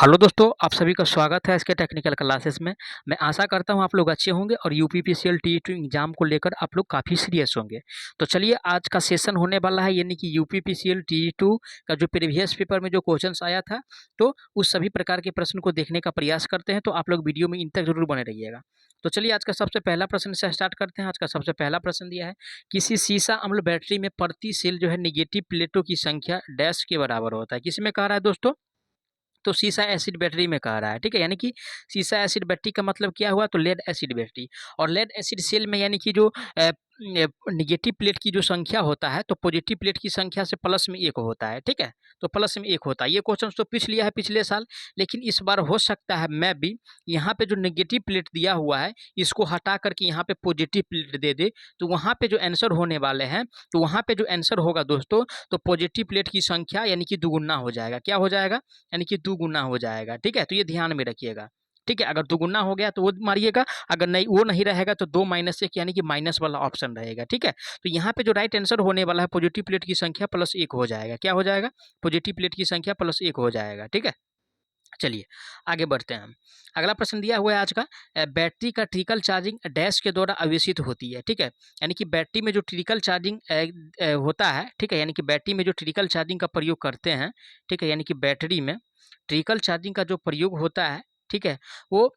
Hello दोस्तों, आप सभी का स्वागत है इसके टेक्निकल क्लासेस में। मैं आशा करता हूं आप लोग अच्छे होंगे और यूपीपीसीएल टी2 एग्जाम को लेकर आप लोग काफ़ी सीरियस होंगे। तो चलिए आज का सेशन होने वाला है, यानी कि यूपीपीसीएल टी2 का जो प्रीवियस पेपर में जो क्वेश्चंस आया था, तो उस सभी प्रकार के प्रश्न को देखने का प्रयास करते हैं। तो आप लोग वीडियो में इन तक जरूर बने रहिएगा। तो चलिए आज का सबसे पहला प्रश्न से स्टार्ट करते हैं। आज का सबसे पहला प्रश्न दिया है, किसी सीसा अम्ल बैटरी में प्रति सेल जो है निगेटिव प्लेटों की संख्या डैश के बराबर होता है। किस में कह रहा है दोस्तों? तो सीसा एसिड बैटरी में कह रहा है, ठीक है। यानी कि सीसा एसिड बैटरी का मतलब क्या हुआ, तो लेड एसिड बैटरी। और लेड एसिड सेल में यानी कि जो निगेटिव प्लेट की जो संख्या होता है, तो पॉजिटिव प्लेट की संख्या से प्लस में एक होता है, ठीक है। तो प्लस में एक होता है। ये क्वेश्चन तो पूछ लिया है पिछले साल, लेकिन इस बार हो सकता है मैं भी यहाँ पे जो निगेटिव प्लेट दिया हुआ है इसको हटा करके यहाँ पे पॉजिटिव प्लेट दे दे, तो वहाँ पे जो आंसर होने वाले हैं, तो वहाँ पे जो आंसर होगा दोस्तों, तो पॉजिटिव प्लेट की संख्या यानी कि दुगुना हो जाएगा। क्या हो जाएगा? यानी कि दुगुना हो जाएगा, ठीक है। तो ये ध्यान में रखिएगा, ठीक है। अगर दुगुना हो गया तो वो मारिएगा, अगर नहीं वो नहीं रहेगा तो 2 - 1 यानी कि माइनस वाला ऑप्शन रहेगा, ठीक है। तो यहाँ पे जो राइट आंसर होने वाला है, पॉजिटिव प्लेट की संख्या +1 हो जाएगा। क्या हो जाएगा? पॉजिटिव प्लेट की संख्या +1 हो जाएगा, ठीक है। चलिए आगे बढ़ते हैं हम। अगला प्रश्न दिया हुआ है आज का, बैटरी का ट्रिकल चार्जिंग डैश के द्वारा आवेशित होती है, ठीक है। यानी कि बैटरी में जो ट्रिकल चार्जिंग होता है, ठीक है, यानी कि बैटरी में जो ट्रिकल चार्जिंग का प्रयोग करते हैं, ठीक है, यानी कि बैटरी में ट्रिकल चार्जिंग का जो प्रयोग होता है, ठीक है, वो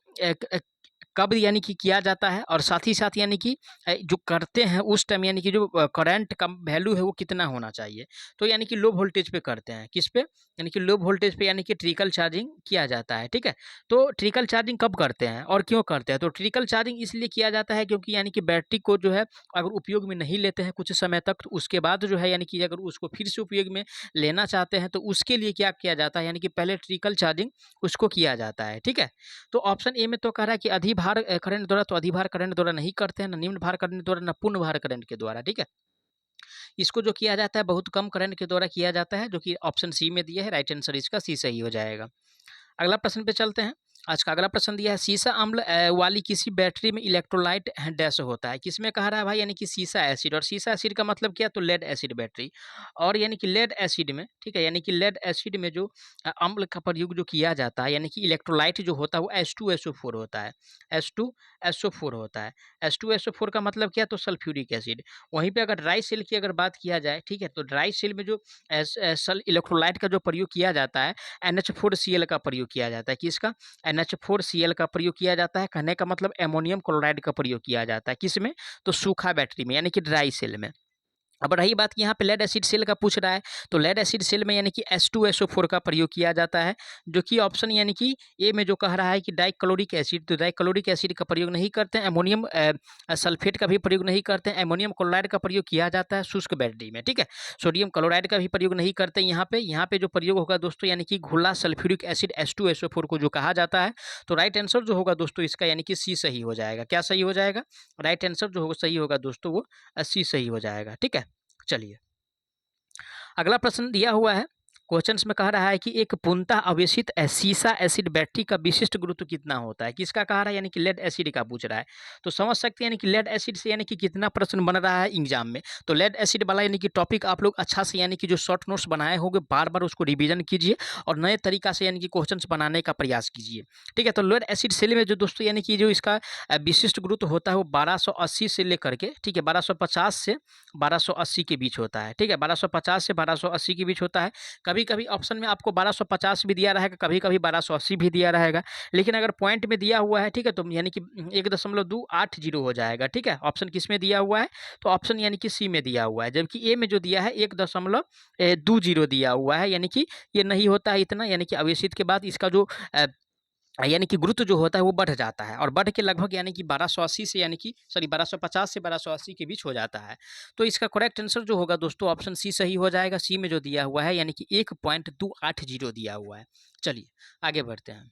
कब यानी कि किया जाता है, और साथ ही साथ यानी कि जो करते हैं उस टाइम यानी कि जो करंट का वैल्यू है वो कितना होना चाहिए। तो यानी कि लो वोल्टेज पे करते हैं, किस पे? यानी कि लो वोल्टेज पे यानी कि ट्रिकल चार्जिंग किया जाता है, ठीक है। तो ट्रिकल चार्जिंग कब करते हैं और क्यों करते हैं? तो ट्रिकल चार्जिंग इसलिए किया जाता है क्योंकि यानी कि बैटरी को जो है अगर उपयोग में नहीं लेते हैं कुछ समय तक, तो उसके बाद जो है यानी कि अगर उसको फिर से उपयोग में लेना चाहते हैं तो उसके लिए क्या किया जाता है, यानी कि पहले ट्रिकल चार्जिंग उसको किया जाता है, ठीक है। तो ऑप्शन ए में तो कह रहा है कि अधिभार करंट द्वारा, तो अधिभार करंट द्वारा नहीं करते हैं, ना निम्न भार करंट द्वारा, ना पूर्ण भार करंट के द्वारा, ठीक है। इसको जो किया जाता है बहुत कम करंट के द्वारा किया जाता है, जो कि ऑप्शन सी में दिया है। राइट आंसर इसका सी सही हो जाएगा। अगला प्रश्न पे चलते हैं। आज का अगला प्रश्न दिया है, सीसा अम्ल वाली किसी बैटरी में इलेक्ट्रोलाइट डैश होता है। किसमें कह रहा है भाई? यानी कि सीसा एसिड। और सीसा एसिड का मतलब क्या? तो लेड एसिड बैटरी। और यानी कि लेड एसिड में, ठीक है, यानी कि लेड एसिड में जो अम्ल का प्रयोग जो किया जाता है, यानी कि इलेक्ट्रोलाइट जो होता है वो H2SO4 होता है। H2SO4 होता है। H2SO4 का मतलब क्या? तो सल्फ्यूरिक एसिड। वहीं पे अगर ड्राई सेल की अगर बात किया जाए, ठीक है, तो ड्राई सेल में जो सल इलेक्ट्रोलाइट का जो प्रयोग किया जाता है, NH4Cl का प्रयोग किया जाता है। किसका? NH4Cl का प्रयोग किया जाता है। कहने का मतलब अमोनियम क्लोराइड का प्रयोग किया जाता है। किसमें? तो सूखा बैटरी में, यानी कि ड्राई सेल में। अब रही बात कि यहाँ पे लेड एसिड सेल का पूछ रहा है, तो लेड एसिड सेल में यानी कि H2SO4 का प्रयोग किया जाता है, जो कि ऑप्शन यानी कि ए में जो कह रहा है कि डाइक्लोरिक एसिड, तो डाइक्लोरिक एसिड का प्रयोग नहीं करते हैं। अमोनियम सल्फेट का भी प्रयोग नहीं करते हैं। अमोनियम क्लोराइड का प्रयोग किया जाता है शुष्क बैटरी में, ठीक है। सोडियम क्लोराइड का भी प्रयोग नहीं करते यहाँ पे जो प्रयोग होगा दोस्तों, यानी कि घुला सल्फ्यूरिक एसिड H2SO4 को जो कहा जाता है। तो राइट आंसर जो होगा दोस्तों इसका यानी कि सी सही हो जाएगा। क्या सही हो जाएगा? राइट आंसर जो होगा सही होगा दोस्तों वो सी सही हो जाएगा, ठीक है। चलिए अगला प्रश्न दिया हुआ है, क्वेश्चंस में कह रहा है कि एक पूर्णतः आवेशित सीसा एसिड बैटरी का विशिष्ट गुरुत्व कितना होता है। किसका कह रहा है? यानी कि लेड एसिड का पूछ रहा है। तो समझ सकते हैं यानी कि लेड एसिड से यानी कि कितना प्रश्न बन रहा है एग्जाम में। तो लेड एसिड वाला यानी कि टॉपिक आप लोग अच्छा से यानी कि जो शॉर्ट नोट्स बनाए होंगे बार बार उसको रिविजन कीजिए और नए तरीका से यानी कि क्वेश्चंस बनाने का प्रयास कीजिए, ठीक है। तो लेड एसिड सेल में जो दोस्तों यानी कि जो इसका विशिष्ट गुरुत्व होता है वो 1280 से लेकर के, ठीक है, 1250 से 1280 के बीच होता है, ठीक है। 1250 से 1280 के बीच होता है। कभी कभी ऑप्शन में आपको 1250 भी दिया रहेगा, कभी कभी 1280 भी दिया रहेगा, लेकिन अगर पॉइंट में दिया हुआ है, ठीक है, तो यानी कि 1.280 हो जाएगा, ठीक है। ऑप्शन किस में दिया हुआ है? तो ऑप्शन यानी कि सी में दिया हुआ है, जबकि ए में जो दिया है 1.20 दिया हुआ है, यानी कि ये नहीं होता है इतना, यानी कि आवेशित के बाद इसका जो यानी कि गुरुत्व जो होता है वो बढ़ जाता है और बढ़ के लगभग यानी कि 1280 से यानी कि 1250 से 1280 के बीच हो जाता है। तो इसका करेक्ट आंसर जो होगा दोस्तों ऑप्शन सी सही हो जाएगा। सी में जो दिया हुआ है यानी कि 1.280 दिया हुआ है। चलिए आगे बढ़ते हैं।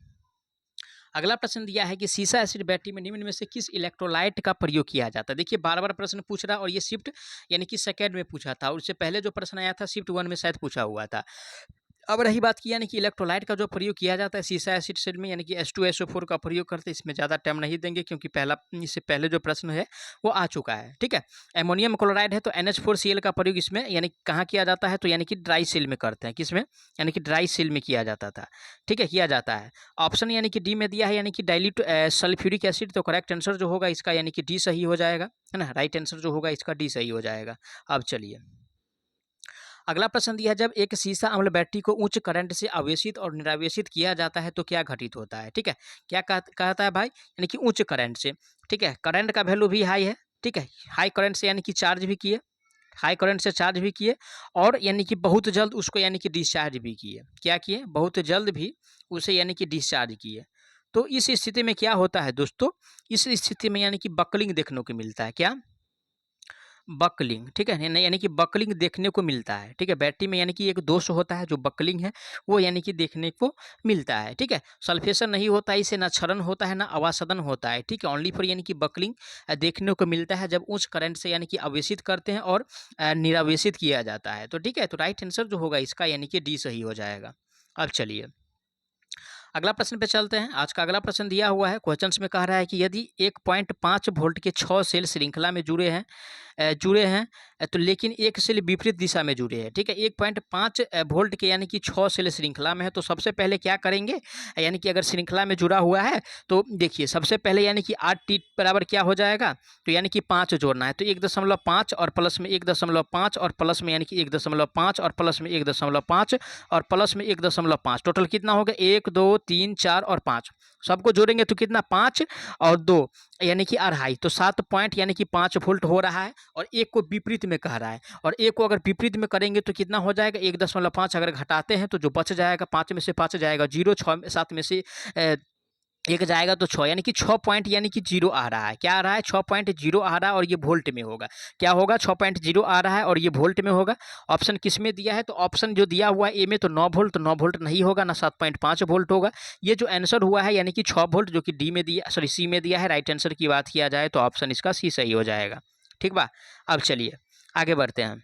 अगला प्रश्न दिया है कि सीसा एसिड बैटरी में निम्न में से किस इलेक्ट्रोलाइट का प्रयोग किया जाता है। देखिए बार बार प्रश्न पूछ रहा है और ये शिफ्ट यानी कि सेकेंड में पूछा था, और उससे पहले जो प्रश्न आया था शिफ्ट 1 में शायद पूछा हुआ था। अब रही बात की यानी कि इलेक्ट्रोलाइट का जो प्रयोग किया जाता है सीसा एसिड सेल में यानी कि H2SO4 का प्रयोग करते हैं। इसमें ज़्यादा टाइम नहीं देंगे क्योंकि इससे पहले जो प्रश्न है वो आ चुका है, ठीक है। अमोनियम क्लोराइड है तो NH4Cl का प्रयोग इसमें यानी कहाँ किया जाता है, तो यानी कि ड्राई सेल में करते हैं। किसमें? यानी कि ड्राई सेल में किया जाता था, ठीक है, किया जाता है। ऑप्शन यानी कि डी में दिया है यानी कि डाइल्यूट सल्फ्यूरिक एसिड, तो करेक्ट आंसर जो होगा इसका यानी कि डी सही हो जाएगा, है ना। राइट आंसर जो होगा इसका डी सही हो जाएगा। अब चलिए अगला प्रश्न दिया है, जब एक सीसा अम्ल बैटरी को उच्च करंट से आवेशित और निरावेशित किया जाता है तो क्या घटित होता है, ठीक है। क्या कहता है भाई, यानी कि उच्च करंट से, ठीक है। करंट का वैल्यू भी हाई है, ठीक है। हाई करंट से यानी कि चार्ज भी किए, हाई करंट से चार्ज भी किए और यानी कि बहुत जल्द उसको यानी कि डिस्चार्ज भी किए। क्या किए? बहुत जल्द भी उसे यानी कि डिस्चार्ज किए। तो इस स्थिति में क्या होता है दोस्तों, इस स्थिति में यानी कि बकलिंग देखने को मिलता है। क्या? बकलिंग, ठीक है। यानी कि बकलिंग देखने को मिलता है, ठीक है। बैटरी में यानी कि एक दोष होता है जो बकलिंग है, वो यानी कि देखने को मिलता है, ठीक है। सल्फेशन नहीं होता है, इसे ना क्षरण होता है ना अवासदन होता है, ठीक है। ओनली फॉर यानी कि बकलिंग देखने को मिलता है जब उच्च करंट से यानी कि आवेशित करते हैं और निरावेशित किया जाता है। तो ठीक है, तो राइट आंसर जो होगा इसका यानी कि डी सही हो जाएगा। अब चलिए अगला प्रश्न पे चलते हैं। आज का अगला प्रश्न दिया हुआ है, क्वेश्चंस में कह रहा है कि यदि 1.5 वोल्ट के 6 सेल श्रृंखला में जुड़े हैं तो लेकिन एक सेल विपरीत दिशा में जुड़े हैं, ठीक है। 1.5 वोल्ट के यानी कि 6 सेल श्रृंखला में है तो सबसे पहले क्या करेंगे, यानी कि अगर श्रृंखला में जुड़ा हुआ है तो देखिए सबसे पहले यानी कि 8T बराबर क्या हो जाएगा, तो यानी कि 5 जोड़ना है तो 1.5 और प्लस में 1.5 और प्लस में यानी कि 1.5 और प्लस में 1.5 और प्लस में 1.5, टोटल कितना हो गया 1 2 3 4 और 5, सबको जोड़ेंगे तो कितना 5 और 2 यानी कि 2.5, तो 7 पॉइंट यानी कि 5 वोल्ट हो रहा है। और एक को विपरीत में कह रहा है और एक को अगर विपरीत में करेंगे तो कितना हो जाएगा 1.5 अगर घटाते हैं तो जो बच जाएगा 5 में से 5 जाएगा 0, 7 में से एक जाएगा तो 6 यानी कि 6 पॉइंट यानी कि 0 आ रहा है। क्या आ रहा है? 6.0 आ रहा है और ये वोल्ट में होगा। क्या होगा? 6.0 आ रहा है और ये वोल्ट में होगा। ऑप्शन किस में दिया है? तो ऑप्शन जो दिया हुआ है ए में तो 9 वोल्ट, तो 9 वोल्ट नहीं होगा ना 7.5 वोल्ट होगा। ये जो आंसर हुआ है यानी कि 6 वोल्ट जो कि डी में दिया, सॉरी सी में दिया है। राइट आंसर की बात किया जाए तो ऑप्शन इसका सी सही हो जाएगा। ठीक बा। अब चलिए आगे बढ़ते हैं।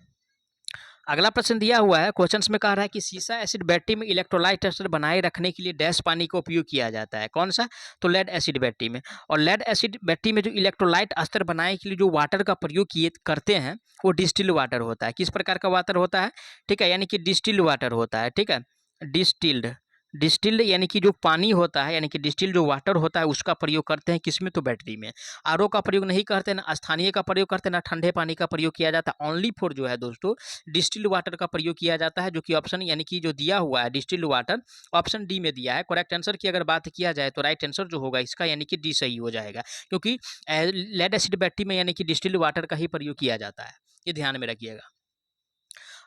अगला प्रश्न दिया हुआ है, क्वेश्चंस में कह रहा है कि सीसा एसिड बैटरी में इलेक्ट्रोलाइट स्तर बनाए रखने के लिए डैश पानी का उपयोग किया जाता है। कौन सा? तो लेड एसिड बैटरी में। और लेड एसिड बैटरी में जो इलेक्ट्रोलाइट स्तर बनाने के लिए जो वाटर का प्रयोग किए करते हैं वो डिस्टिल्ड वाटर होता है। किस प्रकार का वाटर होता है? ठीक है, यानी कि डिस्टिल्ड वाटर होता है। ठीक है, डिस्टिल्ड डिस्टिल्ड यानी कि जो पानी होता है यानी कि डिस्टिल्ड जो वाटर होता है उसका प्रयोग करते हैं किसमें? तो बैटरी में। आरओ का प्रयोग नहीं करते, ना स्थानीय का प्रयोग करते, ना ठंडे पानी का प्रयोग किया जाता। ओनली फॉर जो है दोस्तों डिस्टिल्ड वाटर का प्रयोग किया जाता है, जो कि ऑप्शन यानी कि जो दिया हुआ है डिस्टिल्ड वाटर ऑप्शन डी में दिया है। करेक्ट आंसर की अगर बात किया जाए तो राइट आंसर जो होगा इसका यानी कि डी सही हो जाएगा, क्योंकि लेड एसिड बैटरी में यानी कि डिस्टिल्ड वाटर का ही प्रयोग किया जाता है। ये ध्यान में रखिएगा।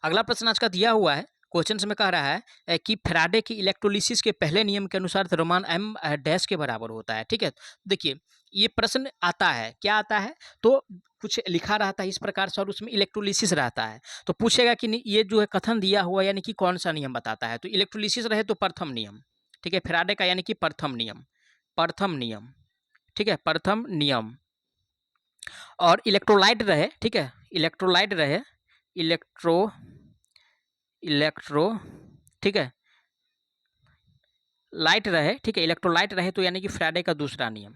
अगला प्रश्न आज का दिया हुआ है, क्वेश्चन में कह रहा है कि फैराडे की इलेक्ट्रोलिसिस के पहले नियम के अनुसार द्रव्यमान एम डैश के बराबर होता है। ठीक है, देखिए ये प्रश्न आता है, क्या आता है तो कुछ लिखा रहता है इस प्रकार से और उसमें इलेक्ट्रोलिसिस रहता है तो पूछेगा कि ये जो है कथन दिया हुआ यानी कि कौन सा नियम बताता है। तो इलेक्ट्रोलिसिस रहे तो प्रथम नियम, ठीक है, फैराडे का यानी कि प्रथम नियम, प्रथम नियम, ठीक है, प्रथम नियम। और इलेक्ट्रोलाइट रहे, ठीक है, इलेक्ट्रोलाइट रहे, इलेक्ट्रो इलेक्ट्रो ठीक है, लाइट रहे, ठीक है, इलेक्ट्रोलाइट रहे तो यानी कि फैराडे का दूसरा नियम।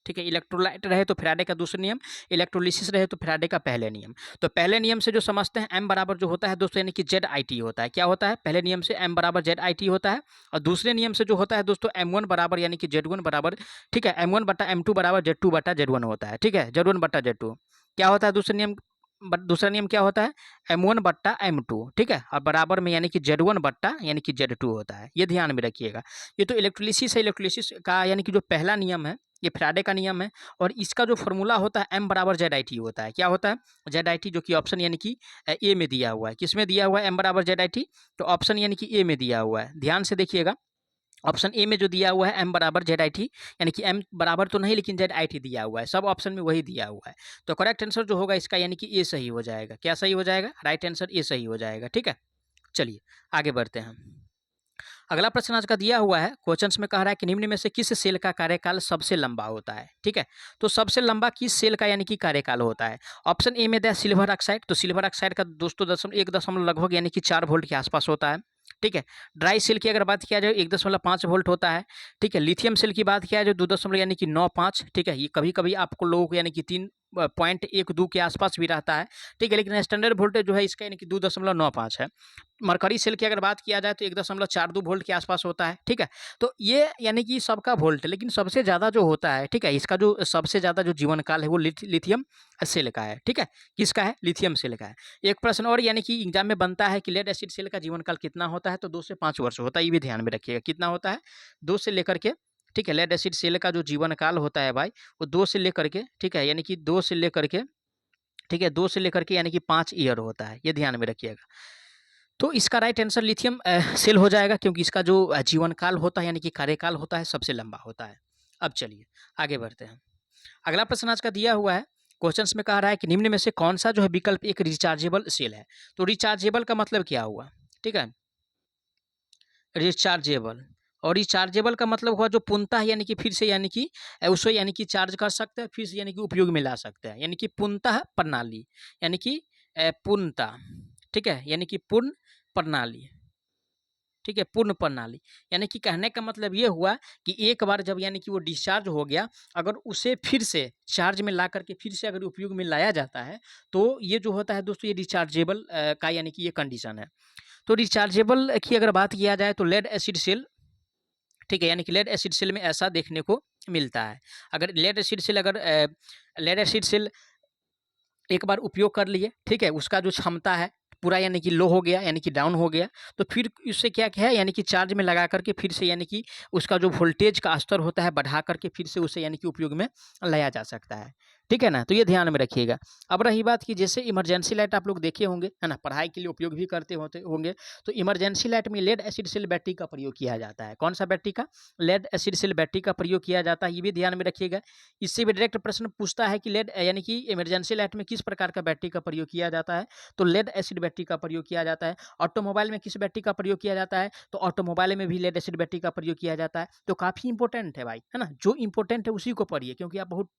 ठीक है, इलेक्ट्रोलाइट रहे तो फैराडे का दूसरा नियम, इलेक्ट्रोलिसिस रहे तो फैराडे का पहले नियम। तो पहले नियम से जो समझते हैं एम बराबर जो होता है दोस्तों यानी कि जेड आई टी होता है। क्या होता है? पहले नियम से एम बराबर जेड आई टी होता है। और दूसरे नियम से जो होता है दोस्तों M1 बराबर यानी कि Z1 बराबर, ठीक है, M1 बटा M2 बराबर Z2 बटा Z1 होता है। ठीक है, Z1 बटा Z2 क्या होता है दूसरे नियम, दूसरा नियम क्या होता है? M1 बट्टा M2, ठीक है, और बराबर में यानी कि Z1 बट्टा यानी कि Z2 होता है। ये ध्यान में रखिएगा। ये तो इलेक्ट्रोलिसिस है, इलेक्ट्रोलिसिस का यानी कि जो पहला नियम है ये फैराडे का नियम है। और इसका जो फॉर्मूला होता है M बराबर जेड आई टी होता है। क्या होता है? जेड आई टी, जो कि ऑप्शन यानी कि ए में दिया हुआ है। किस में दिया हुआ है? M बराबर जेड आई टी, तो ऑप्शन यानी कि ए में दिया हुआ है। ध्यान से देखिएगा, ऑप्शन ए में जो दिया हुआ है M बराबर जेड आई टी, यानी कि M बराबर तो नहीं लेकिन जेड आई टी दिया हुआ है, सब ऑप्शन में वही दिया हुआ है। तो करेक्ट आंसर जो होगा इसका यानी कि ए सही हो जाएगा। क्या सही हो जाएगा? राइट आंसर ए सही हो जाएगा। ठीक है, चलिए आगे बढ़ते हैं। अगला प्रश्न आज का दिया हुआ है, क्वेश्चंस में कह रहा है कि निम्न में से किस सेल का कार्यकाल सबसे लंबा होता है। ठीक है, तो सबसे लंबा किस सेल का यानी कि कार्यकाल होता है? ऑप्शन ए में दिया सिल्वर ऑक्साइड, तो सिल्वर ऑक्साइड का दोस्तों 1 दशमलव लगभग यानी कि 4 वोल्ट के आसपास होता है। ठीक है। ड्राई सेल की अगर बात किया जाए 1.5 वोल्ट होता है, ठीक है। लिथियम सेल की बात किया जाए 2 यानी कि 9.5, ठीक है। ये कभी-कभी आपको लोगों को यानी कि 3.12 के आसपास भी रहता है, ठीक है। लेकिन स्टैंडर्ड वोल्टेज जो है इसका यानी कि 2.95 है। मरकरी सेल की अगर बात किया जाए तो 1.42 वोल्ट के आसपास होता है, ठीक है। तो ये यानी कि सबका वोल्ट है, लेकिन सबसे ज़्यादा जो होता है, ठीक है, इसका जो सबसे ज़्यादा जो जीवन काल है वो लिथियम सेल का है, ठीक है। किसका है? लिथियम सेल का है। एक प्रश्न और यानी कि एग्जाम में बनता है कि लेड एसिड सेल का जीवन काल कितना होता है, तो 2 से 5 वर्ष होता है, ये भी ध्यान में रखिएगा। कितना होता है? 2 से लेकर के, ठीक है, लेड एसिड सेल का जो जीवन काल होता है भाई, वो 2 से लेकर के, ठीक है, यानी कि 2 से लेकर के, ठीक है, 2 से लेकर के यानी कि 5 ईयर होता है, ये ध्यान में रखिएगा। तो इसका राइट आंसर लिथियम सेल हो जाएगा, क्योंकि इसका जो जीवन काल होता है यानी कि कार्यकाल होता है सबसे लंबा होता है। अब चलिए आगे बढ़ते हैं। अगला प्रश्न आज का दिया हुआ है, क्वेश्चंस में कह रहा है कि निम्न में से कौन सा जो है विकल्प एक रिचार्जेबल सेल है। तो रिचार्जेबल का मतलब क्या हुआ, ठीक है, रिचार्जेबल। और रिचार्जेबल का मतलब हुआ जो पुनः यानी कि फिर से यानी कि उसको यानी कि चार्ज कर सकते हैं, फिर से यानी कि उपयोग में ला सकते हैं, यानी कि पुनः प्रणाली, यानी कि पूर्णता, ठीक है, यानी कि पूर्ण प्रणाली, ठीक है, पूर्ण प्रणाली। यानी कि कहने का मतलब ये हुआ कि एक बार जब यानी कि वो डिस्चार्ज हो गया, अगर उसे फिर से चार्ज में ला करके फिर से अगर उपयोग में लाया जाता है, तो ये जो होता है दोस्तों, ये रिचार्जेबल का यानी कि ये कंडीशन है। तो रिचार्जेबल की अगर बात किया जाए तो लेड एसिड सेल, ठीक है, यानी कि लेड एसिड सेल में ऐसा देखने को मिलता है। अगर लेड एसिड सेल एक बार उपयोग कर लिए, ठीक है, उसका जो क्षमता है पूरा यानी कि लो हो गया, यानी कि डाउन हो गया, तो फिर उससे क्या क्या है, यानी कि चार्ज में लगा करके फिर से यानी कि उसका जो वोल्टेज का स्तर होता है बढ़ा करके फिर से उसे यानी कि उपयोग में लाया जा सकता है, ठीक है ना। तो ये ध्यान में रखिएगा। अब रही बात कि जैसे इमरजेंसी लाइट आप लोग देखे होंगे, है ना, पढ़ाई के लिए उपयोग भी करते होते होंगे, तो इमरजेंसी लाइट में लेड एसिड सेल बैटरी का प्रयोग किया जाता है। कौन सा बैटरी का? लेड एसिड सेल बैटरी का प्रयोग किया जाता है, ये भी ध्यान में रखिएगा। इससे भी डायरेक्ट प्रश्न पूछता है कि लेड यानी कि इमरजेंसी लाइट में किस प्रकार का बैटरी का प्रयोग किया जाता है, तो लेड एसिड बैटरी का प्रयोग किया जाता है। ऑटोमोबाइल में किस बैटरी का प्रयोग किया जाता है, तो ऑटोमोबाइल में भी लेड एसिड बैटरी का प्रयोग किया जाता है। तो काफ़ी इंपॉर्टेंट है भाई, है ना, जो इंपॉर्टेंट है उसी को पढ़िए, क्योंकि आप बहुत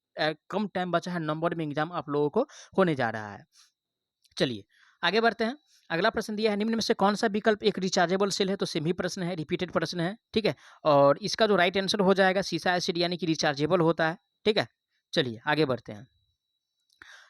कम टाइम बचा है, नंबर में एग्जाम आप लोगों को होने जा रहा है। चलिए आगे बढ़ते हैं। अगला प्रश्न दिया है, निम्न में से कौन सा विकल्प एक रिचार्जेबल सेल है। तो सेम ही प्रश्न है, रिपीटेड प्रश्न है, ठीक है। और इसका जो राइट आंसर हो जाएगा सीसा एसिड, यानी कि रिचार्जेबल होता है, ठीक है। चलिए आगे बढ़ते हैं।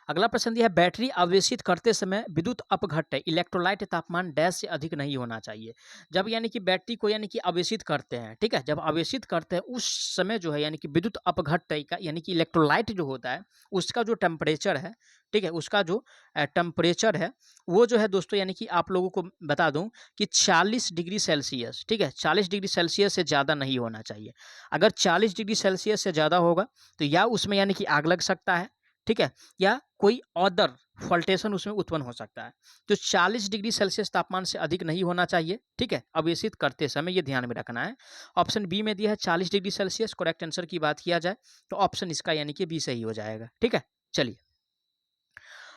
अगला प्रश्न दिया है, बैटरी आवेशित करते समय विद्युत अपघट्य इलेक्ट्रोलाइट तापमान डैश से अधिक नहीं होना चाहिए। जब यानी कि बैटरी को यानी कि आवेशित करते हैं, ठीक है, जब आवेशित करते हैं उस समय जो है यानी कि विद्युत अपघट्य का यानी कि इलेक्ट्रोलाइट जो होता है उसका जो टेम्परेचर है, ठीक है, उसका जो टेम्परेचर है वो जो है दोस्तों, यानी कि आप लोगों को बता दूं कि 40 डिग्री सेल्सियस, ठीक है, 40 डिग्री सेल्सियस से ज़्यादा नहीं होना चाहिए। अगर 40 डिग्री सेल्सियस से ज़्यादा होगा तो या उसमें यानी कि आग लग सकता है, ठीक है, या कोई अदर फॉल्टेशन उसमें उत्पन्न हो सकता है। तो 40 डिग्री सेल्सियस तापमान से अधिक नहीं होना चाहिए, ठीक है, आवेशित करते समय, ये ध्यान में रखना है। ऑप्शन बी में दिया है 40 डिग्री सेल्सियस, करेक्ट आंसर की बात किया जाए तो ऑप्शन इसका यानी कि बी सही हो जाएगा, ठीक है। चलिए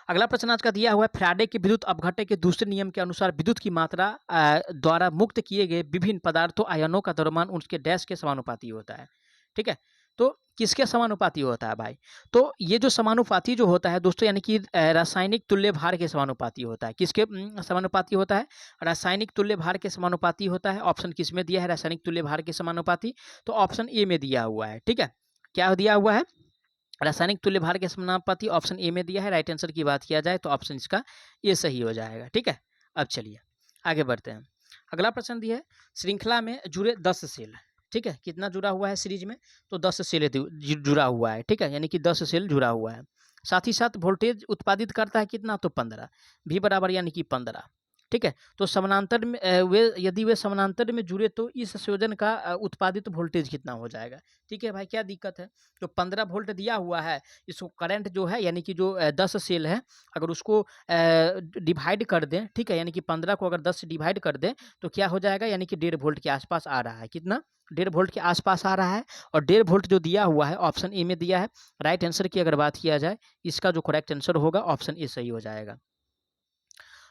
अगला प्रश्न आज का दिया हुआ है, फ्राडे के विद्युत अपघट्य के दूसरे नियम के अनुसार विद्युत की मात्रा द्वारा मुक्त किए गए विभिन्न पदार्थों आयनों का द्रव्यमान उनके डैश के समानुपाती होता है, ठीक है। तो किसके समानुपाती होता है भाई, तो ये जो समानुपाती जो होता है दोस्तों, यानी कि रासायनिक तुल्य भार के समानुपाती होता है। किसके समानुपाती होता है? रासायनिक तुल्य भार के समानुपाती होता है। ऑप्शन किस में दिया है रासायनिक तुल्य भार के समानुपाती, तो ऑप्शन ए में दिया हुआ है, ठीक है। क्या दिया हुआ है? रासायनिक तुल्य भार के समानुपाती, ऑप्शन ए में दिया है। राइट आंसर की बात किया जाए तो ऑप्शन इसका ये सही हो जाएगा, ठीक है। अब चलिए आगे बढ़ते हैं। अगला प्रश्न दिया है, श्रृंखला में जुड़े 10 सेल, ठीक है, कितना जुड़ा हुआ है सीरीज में, तो 10 सेल जुड़ा हुआ है, ठीक है, यानी कि 10 सेल जुड़ा हुआ है। साथ ही साथ वोल्टेज उत्पादित करता है कितना, तो 15 भी बराबर यानी कि 15, ठीक है। तो समानांतर में वे यदि वे समानांतर में जुड़े तो इस संयोजन का उत्पादित वोल्टेज कितना हो जाएगा, ठीक है भाई, क्या दिक्कत है। तो 15 वोल्ट दिया हुआ है, इसको करंट जो है यानी कि जो 10 सेल है, अगर उसको डिवाइड कर दें, ठीक है, यानी कि 15 को अगर 10 से डिवाइड कर दें तो क्या हो जाएगा, यानी कि 1.5 वोल्ट के आसपास आ रहा है। कितना? 1.5 वोल्ट के आसपास आ रहा है। और 1.5 वोल्ट जो दिया हुआ है ऑप्शन ए में दिया है। राइट आंसर की अगर बात किया जाए, इसका जो करेक्ट आंसर होगा ऑप्शन ए सही हो जाएगा।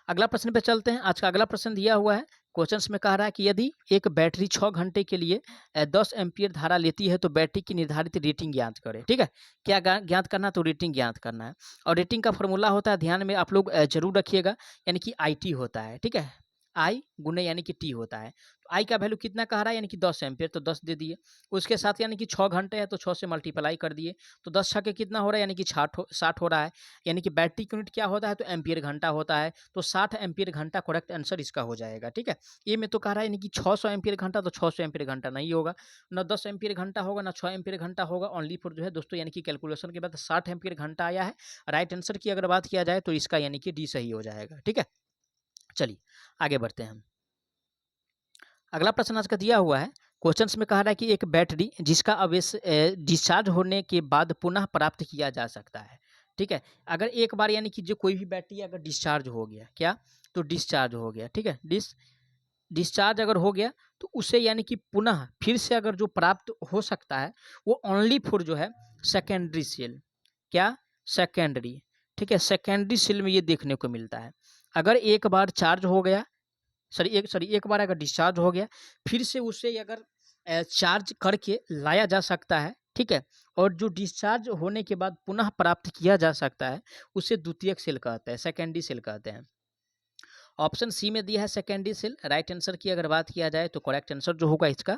अगला प्रश्न पे चलते हैं। आज का अगला प्रश्न दिया हुआ है, क्वेश्चंस में कह रहा है कि यदि एक बैटरी 6 घंटे के लिए 10 एम्पीयर धारा लेती है तो बैटरी की निर्धारित रेटिंग ज्ञात करें, ठीक है। क्या ज्ञात करना है, तो रेटिंग ज्ञात करना है। और रेटिंग का फॉर्मूला होता है, ध्यान में आप लोग जरूर रखिएगा, यानी कि IT होता है, ठीक है। आई गुने यानी कि टी होता है। तो आई का वैल्यू कितना कह रहा है, यानी कि 10 एम्पियर, तो 10 दे दिए। उसके साथ यानी कि 6 घंटे है तो 6 से मल्टीप्लाई कर दिए, तो 10 छके कितना हो रहा है, यानी कि 60 हो रहा है। यानी कि बैटरी यूनिट क्या होता है, तो एम्पियर घंटा होता है, तो 60 एम्पियर घंटा करेक्ट आंसर इसका हो जाएगा। ठीक है, ये में तो कह रहा है यानी कि 600 एम्पियर घंटा, तो 600 एम्पियर घंटा नहीं होगा, ना 10 एम्पियर घंटा होगा, ना 6 एम्पियर घंटा होगा। ओनली फॉर जो है दोस्तों यानी कि कैलकुलेशन के बाद 60 एम्पियर घंटा आया है। राइट आंसर की अगर बात किया जाए तो इसका यानी कि डी सही हो जाएगा। ठीक है, चलिए आगे बढ़ते हैं हम। अगला प्रश्न आज का दिया हुआ है, क्वेश्चंस में कह रहा है कि एक बैटरी जिसका आवेश डिस्चार्ज होने के बाद पुनः प्राप्त किया जा सकता है। ठीक है, अगर एक बार यानी कि जो कोई भी बैटरी अगर डिस्चार्ज हो गया, क्या, तो डिस्चार्ज हो गया। ठीक है, डिस्चार्ज अगर हो गया तो उसे यानी कि पुनः फिर से अगर जो प्राप्त हो सकता है वो ओनली फॉर जो है सेकेंडरी सेल, क्या, सेकेंडरी। ठीक है, सेकेंडरी सेल में ये देखने को मिलता है। अगर एक बार चार्ज हो गया, एक बार अगर डिस्चार्ज हो गया, फिर से उसे अगर चार्ज करके लाया जा सकता है। ठीक है, और जो डिस्चार्ज होने के बाद पुनः प्राप्त किया जा सकता है उसे द्वितीयक सेल कहते हैं, सेकेंडरी सेल कहते हैं। ऑप्शन सी में दिया है सेकेंडरी सेल। राइट आंसर की अगर बात किया जाए तो करेक्ट आंसर जो होगा इसका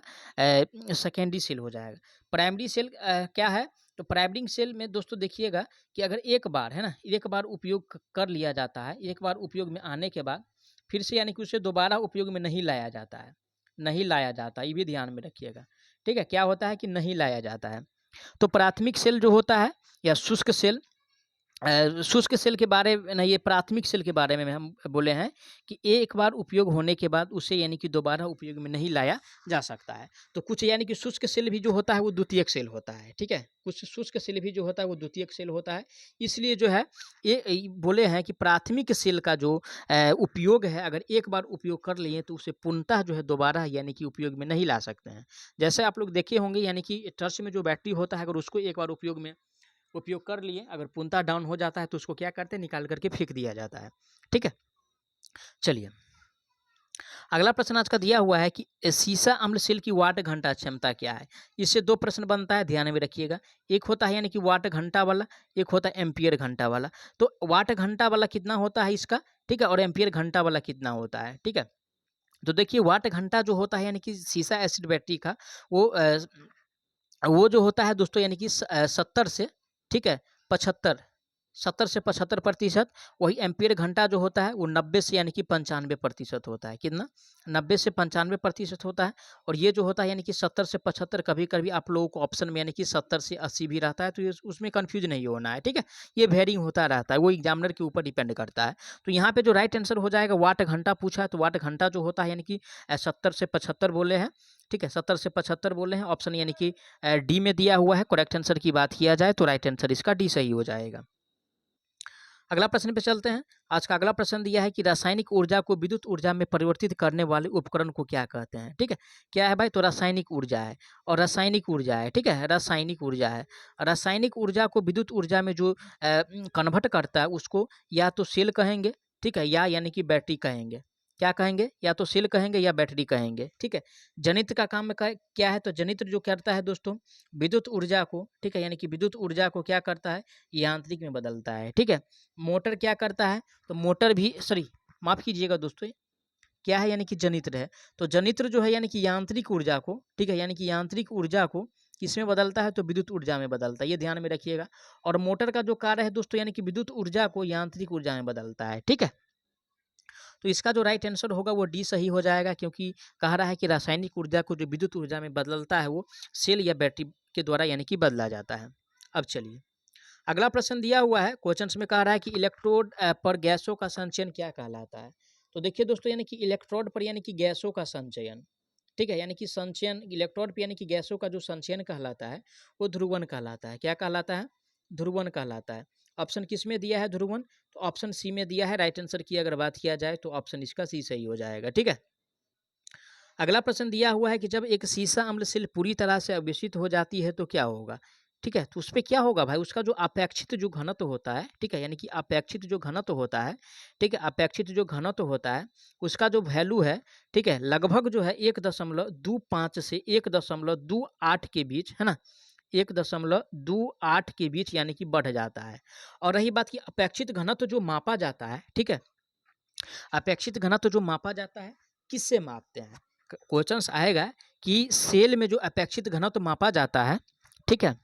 सेकेंडरी सेल हो जाएगा। प्राइमरी सेल क्या है, तो प्राइमरी सेल में दोस्तों देखिएगा कि अगर एक बार है ना, एक बार उपयोग कर लिया जाता है, एक बार उपयोग में आने के बाद फिर से यानी कि उसे दोबारा उपयोग में नहीं लाया जाता है, नहीं लाया जाता, ये भी ध्यान में रखिएगा। ठीक है, क्या होता है कि नहीं लाया जाता है। तो प्राथमिक सेल जो होता है या शुष्क सेल, शुष्क सेल के बारे में नहीं, ये प्राथमिक सेल के बारे में हम बोले हैं कि एक बार उपयोग होने के बाद उसे यानी कि दोबारा उपयोग में नहीं लाया जा सकता है। तो कुछ यानी कि शुष्क सेल भी जो होता है वो द्वितीयक सेल होता है। ठीक है, कुछ शुष्क सेल भी जो होता है वो द्वितीयक सेल होता है। इसलिए जो है ये बोले हैं कि प्राथमिक सेल का जो उपयोग है, अगर एक बार उपयोग कर लिए तो उसे पूर्णतः जो है दोबारा यानी कि उपयोग में नहीं ला सकते हैं। जैसे आप लोग देखे होंगे यानी कि टर्च में जो बैटरी होता है, अगर उसको एक बार उपयोग कर लिए, अगर पूर्णतः डाउन हो जाता है तो उसको क्या करते हैं, निकाल करके फेंक दिया जाता है। ठीक है, चलिए अगला प्रश्न आज का दिया हुआ है कि सीसा अम्ल सेल की वाट घंटा क्षमता क्या है। इससे दो प्रश्न बनता है, ध्यान में रखिएगा। एक होता है यानी कि वाट घंटा वाला, एक होता है एम्पियर घंटा वाला। तो वाट घंटा वाला कितना होता है इसका, ठीक है, और एम्पियर घंटा वाला कितना होता है। ठीक है, तो देखिए वाट घंटा जो होता है यानी कि सीसा एसिड बैटरी का वो जो होता है दोस्तों यानी कि 70 से, ठीक है, 75, 70 से 75%। वही एम्पीयर घंटा जो होता है वो 90 से यानी कि 95% होता है। कितना, 90 से 95% होता है। और ये जो होता है यानी कि 70 से 75, कभी कभी आप लोगों को ऑप्शन में यानी कि 70 से 80 भी रहता है, तो ये उसमें कंफ्यूज नहीं होना है। ठीक है, ये वेरिंग होता रहता है, वो एग्जामिनर के ऊपर डिपेंड करता है। तो यहाँ पे जो राइट आंसर हो जाएगा वाट घंटा पूछा है, तो वाट घंटा जो होता है यानी कि 70 से 75 बोले हैं। ठीक है, 70 से 75 बोले हैं, ऑप्शन यानी कि डी में दिया हुआ है। करेक्ट आंसर की बात किया जाए तो राइट आंसर इसका डी सही हो जाएगा। अगला प्रश्न पे चलते हैं। आज का अगला प्रश्न दिया है कि रासायनिक ऊर्जा को विद्युत ऊर्जा में परिवर्तित करने वाले उपकरण को क्या कहते हैं। ठीक है, क्या है भाई, तो रासायनिक ऊर्जा है और रासायनिक ऊर्जा है। ठीक है, रासायनिक ऊर्जा है। रासायनिक ऊर्जा को विद्युत ऊर्जा में जो कन्वर्ट करता है उसको या तो सेल कहेंगे, ठीक है, या यानी कि बैटरी कहेंगे। क्या कहेंगे, या तो सेल कहेंगे या बैटरी कहेंगे। ठीक है, जनित्र का काम क्या है, तो जनित्र जो करता है दोस्तों विद्युत ऊर्जा को, ठीक है, यानी कि विद्युत ऊर्जा को क्या करता है, यांत्रिक में बदलता है। ठीक है, मोटर क्या करता है, तो मोटर भी, सॉरी माफ कीजिएगा दोस्तों, क्या है, यानी कि जनित्र है। तो जनित्र जो है यानी कि यांत्रिक ऊर्जा को, ठीक है, यानी कि यांत्रिक ऊर्जा को किसमें बदलता है, तो विद्युत ऊर्जा में बदलता है, ये ध्यान में रखिएगा। और मोटर का जो कार्य है दोस्तों यानी कि विद्युत ऊर्जा को यांत्रिक ऊर्जा में बदलता है। ठीक है, तो इसका जो राइट आंसर होगा वो डी सही हो जाएगा, क्योंकि कह रहा है कि रासायनिक ऊर्जा को जो विद्युत ऊर्जा में बदलता है वो सेल या बैटरी के द्वारा यानी कि बदला जाता है। अब चलिए अगला प्रश्न दिया हुआ है, क्वेश्चंस में कह रहा है कि इलेक्ट्रोड पर गैसों का संचयन क्या कहलाता है। तो देखिए दोस्तों यानी कि इलेक्ट्रोड पर यानी कि गैसों का संचयन, ठीक है, यानी कि संचयन इलेक्ट्रोड पर यानी कि गैसों का जो संचयन कहलाता है वो ध्रुवन कहलाता है। क्या कहलाता है, ध्रुवन कहलाता है। ऑप्शन किस में दिया है, ध्रुवन, तो ऑप्शन सी में दिया है। राइट आंसर की अगर बात किया जाए तो ऑप्शन इसका सी सही हो जाएगा। ठीक है, अगला प्रश्न दिया हुआ है कि जब एक सीसा अम्ल सेल पूरी तरह से अवशोषित हो जाती है तो क्या होगा। ठीक है, तो उस पे क्या होगा भाई, उसका जो अपेक्षित जो घनत्व होता है, ठीक है, यानी कि अपेक्षित जो घनत्व होता है, ठीक है, अपेक्षित जो घनत्व होता है उसका जो वैल्यू है, ठीक है, लगभग जो है 1.25 से 1.28 के बीच, है ना, 1.28 के बीच यानी कि बढ़ जाता है। और रही बात की अपेक्षित घनत्व जो मापा जाता है, ठीक है, अपेक्षित घनत्व जो मापा जाता है किससे मापते हैं? क्वेश्चंस आएगा कि सेल में जो अपेक्षित घनत्व मापा जाता है, ठीक है,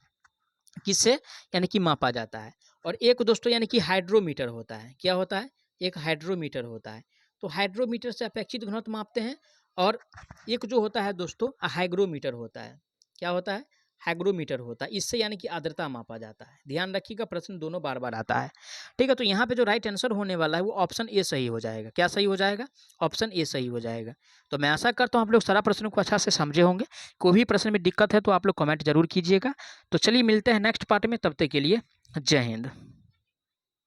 किससे यानी कि मापा जाता है। और एक दोस्तों यानी कि हाइड्रोमीटर होता है। क्या होता है? एक हाइड्रोमीटर होता है। तो हाइड्रोमीटर से अपेक्षित घनत्व मापते हैं। और एक जो होता है दोस्तों हाइग्रोमीटर होता है। क्या होता है? हाइग्रोमीटर होता है। इससे यानी कि आर्द्रता मापा जाता है। ध्यान रखिएगा, प्रश्न दोनों बार बार आता है। ठीक है, तो यहाँ पे जो राइट आंसर होने वाला है वो ऑप्शन ए सही हो जाएगा। क्या सही हो जाएगा? ऑप्शन ए सही हो जाएगा। तो मैं आशा करता हूँ आप लोग सारा प्रश्नों को अच्छा से समझे होंगे। कोई भी प्रश्न में दिक्कत है तो आप लोग कमेंट जरूर कीजिएगा। तो चलिए मिलते हैं नेक्स्ट पार्ट में, तब तक के लिए जय हिंद।